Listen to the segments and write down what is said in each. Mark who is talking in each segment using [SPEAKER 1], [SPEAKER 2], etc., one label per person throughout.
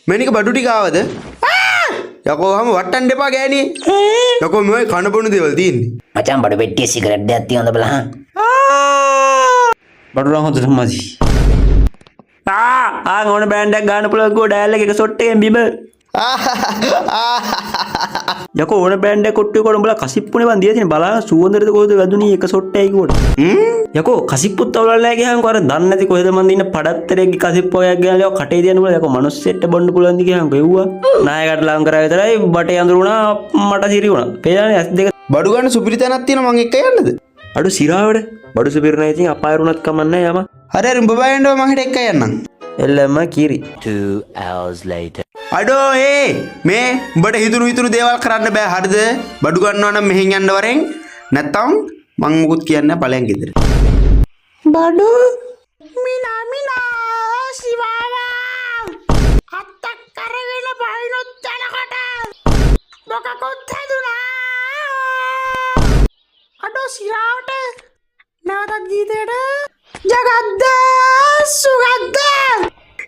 [SPEAKER 1] මේනික බඩු ටික ආවද? යකෝ හැම වට්ටන්න එපා ගෑණි. යකෝ මේ කන බොන දේවල් තියෙන්නේ.
[SPEAKER 2] මචං බඩු පෙට්ටියේ සිගරට් දෙකක් තියනද බලහන්.
[SPEAKER 3] බඩු නම් හොඳට මදි. ඕන බ්‍රෑන්ඩ් එකක් ගන්න පුළුවන් කෝ ඩයල් එක ෂොට් එකෙන් බිම. යකෝ ඕන බ්‍රෑන්ඩ් එකක් කොට්ටුවේ කොට උඹලා කසිප්පුනේ වන් දිලා තියෙන බලන්න සුවඳටද කොහෙද වැදුනේ එක ෂොට් එකයි කොට. යකෝ කසිප්පුත් අවුලක් නැහැ ගියාන්කෝ අර දන්නේ නැති කොහෙද මන් දින්න පඩත්තරේගේ කසිප්පු එකක් ගෙනල්ලා කටේ තියන්න බල යකෝ මනුස්සෙට බොන්න පුළුවන් ද ගියාන්කෝ එව්වා. නායකට ලං කරා විතරයි බටේ අඳුර වුණා මට සිරි වුණා. පේනනේ ඇස් දෙක
[SPEAKER 1] බඩු ගන්න සුපිරි තැනක් තියෙනවා මං එක්ක යන්නද?
[SPEAKER 3] අඩු සිරාවඩ බඩු සුපිරි නැහැ ඉතින් අපායරුණත් කමන්නේ යම.
[SPEAKER 1] හරි හරි උඹ බයෙන්ඩෝ මං හිට එක්ක යන්නම්.
[SPEAKER 3] එල්ලම කිරි.
[SPEAKER 2] 2 hours later.
[SPEAKER 1] අඩෝ මේ උඹට හිතුණු දේවල් කරන්න බෑ හරිද? බඩු ගන්නවා නම් මෙහෙන් යන්න වරෙන්. නැත්තම් මං මුකුත් කියන්නේ ඵලයන් ගෙදර.
[SPEAKER 4] බඩු මිනා සිවාවා අත්තක් කරගෙන බයිනොත් යනකොට මොකක්වත් හැදුනා. අඩෝ සිරාවට නැවතත් ගීතේට ජගද්ද සුගද්ද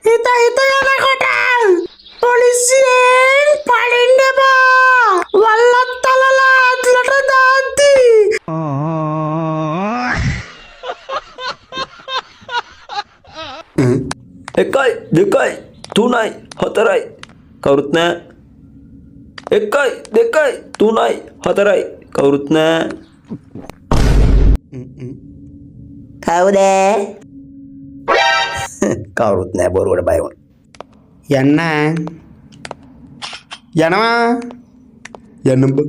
[SPEAKER 4] හිත යනකොට පොලිසියෙන් පලින්න බා වල්ලත්තලලා අත්ලට දාද්දි
[SPEAKER 3] එකයි දෙකයි තුනයි හතරයි කවුරුත් නෑ. එකයි දෙකයි තුනයි හතරයි කවුරුත් නෑ.
[SPEAKER 2] කවුද? කවුරුත් නෑ බොරුවට බය වුණා.
[SPEAKER 1] යන්න යනවා යන්න බ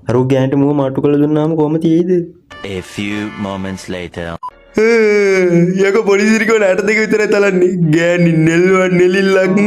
[SPEAKER 3] අරු ගෑන්ට මුව මාට්ටු කළ දුන්නාම කොහොම තියෙයිද?
[SPEAKER 5] A few moments later.
[SPEAKER 1] යක පොලිසිරිකෝ 8 දෙක විතරයි තලන්නේ ගෑණි නෙල්ලුවන් නෙලිල්ලක්